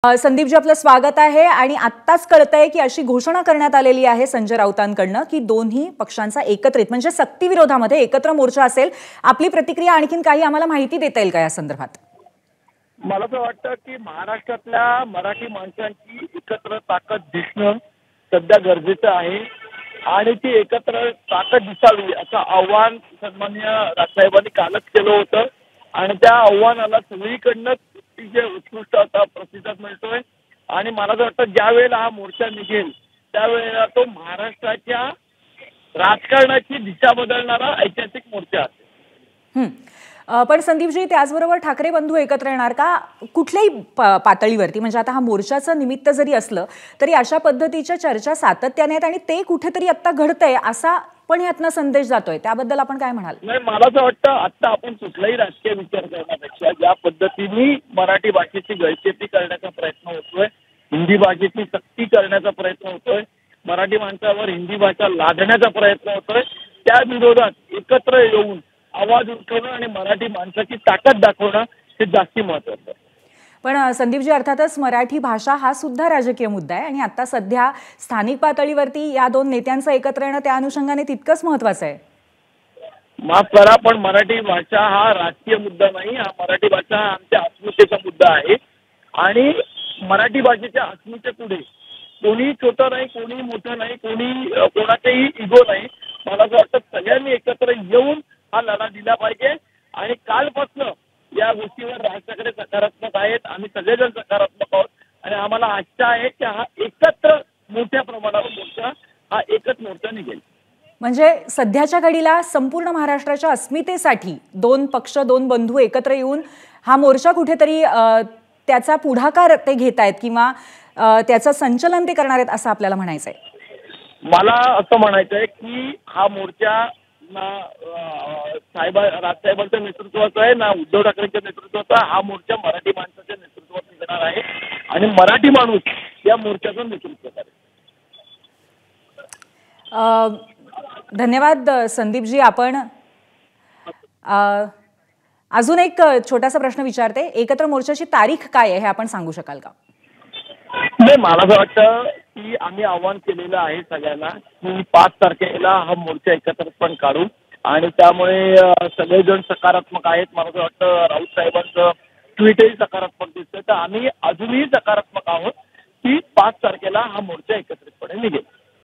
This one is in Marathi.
संदीपजी आपलं स्वागत आहे आणि आत्ताच कळतंय की अशी घोषणा करण्यात आलेली आहे संजय राऊतांकडनं की दोन्ही पक्षांचा एकत्रित म्हणजे सक्ती विरोधामध्ये एकत्र मोर्चा असेल। आपली प्रतिक्रिया आणखीन काही आम्हाला माहिती देता येईल का या संदर्भात? मला तर वाटतं की महाराष्ट्रातल्या मराठी माणसांची एकत्र ताकद दिसणं सध्या गरजेचं आहे आणि ती एकत्र ताकद दिसावी असं आव्हान सन्माननीय राजसाहेबांनी कालच केलं होतं आणि त्या आव्हानाला सगळीकडनं जे उत्कृष्ट असा प्रतिसाद मिळतोय आणि मला तर वाटतं ज्या वेळेला हा मोर्चा निघेल त्यावेळेला तो महाराष्ट्राच्या राजकारणाची दिशा बदलणारा ऐतिहासिक मोर्चा असेल। पण संदीपजी त्याचबरोबर ठाकरे बंधू एकत्र येणार का कुठल्याही पातळीवरती? म्हणजे आता हा मोर्चाचं निमित्त जरी असलं तरी अशा पद्धतीच्या चर्चा सातत्याने आहेत आणि ते कुठेतरी आता घडतंय असा पण यातनं संदेश जातोय, त्याबद्दल आपण काय म्हणाल? नाही, मला तर वाटतं आता आपण कुठलाही राजकीय विचार करण्यापेक्षा ज्या पद्धतीने मराठी भाषेची गळचेपी करण्याचा प्रयत्न होतोय, हिंदी भाषेची सक्ती करण्याचा प्रयत्न होतोय, मराठी माणसावर हिंदी भाषा लादण्याचा प्रयत्न होतोय, त्या विरोधात एकत्र येऊन आवाज उठवणं आणि मराठी माणसाची ताकद दाखवणं हे जास्ती महत्त्वाचं आहे। पण संदीपजी अर्थातच मराठी भाषा हा सुद्धा राजकीय मुद्दा आहे आणि आता सध्या स्थानिक पातळीवरती या दोन नेत्यांचं एकत्र येणं त्या अनुषंगाने तितकंच महत्त्वाचं आहे। माफ करा पण मराठी भाषा हा राजकीय मुद्दा नाही, हा मराठी भाषा आमच्या अस्मितेचा मुद्दा आहे आणि मराठी भाषेच्या अस्मितेपुढे कोणी छोटं नाही, कोणी मोठं नाही, कोणाचेही इगो नाही। मला असं वाटतं सगळ्यांनी एकत्र येऊन हा लढा दिला पाहिजे आणि कालपासून या गोष्टीवर राज ठाकरे सकारात्मक आहेत, आम्ही सगळेजण सकारात्मक आहोत आणि आम्हाला आशा आहे की हा एकत्र मोठ्या प्रमाणावर मोर्चा हा एकच मोर्चा निघेल। म्हणजे सध्याच्या घडीला संपूर्ण महाराष्ट्राच्या अस्मितेसाठी दोन पक्ष दोन बंधू एकत्र येऊन हा मोर्चा कुठेतरी त्याचा पुढाकार ते घेत आहेत किंवा त्याचं संचलन ते करणार आहेत असं आपल्याला म्हणायचंय। मला असं म्हणायचंय की हा मोर्चा ना राजसाहेबांच्या नेतृत्वाचा आहे ना उद्धव ठाकरेंच्या नेतृत्वाचा, हा मोर्चा मराठी माणसाच्या नेतृत्वात निघणार आहे आणि मराठी माणूस या मोर्चाचं नेतृत्व करेल। धन्यवाद संदीपजी। आपण अजून एक छोटासा प्रश्न विचारते, एकत्र मोर्चाची तारीख काय आहे हे आपण सांगू शकाल का? नाही, मला असं वाटतं की आम्ही आव्हान केलेलं आहे सगळ्यांना की 5 तारखेला हा मोर्चा एकत्रितपणे काढू आणि त्यामुळे सगळेजण सकारात्मक आहेत। मला असं वाटतं राऊत साहेबांचं ट्विटही सकारात्मक दिसतं, तर आम्ही अजूनही सकारात्मक आहोत की 5 तारखेला हा मोर्चा एकत्रितपणे निघेल।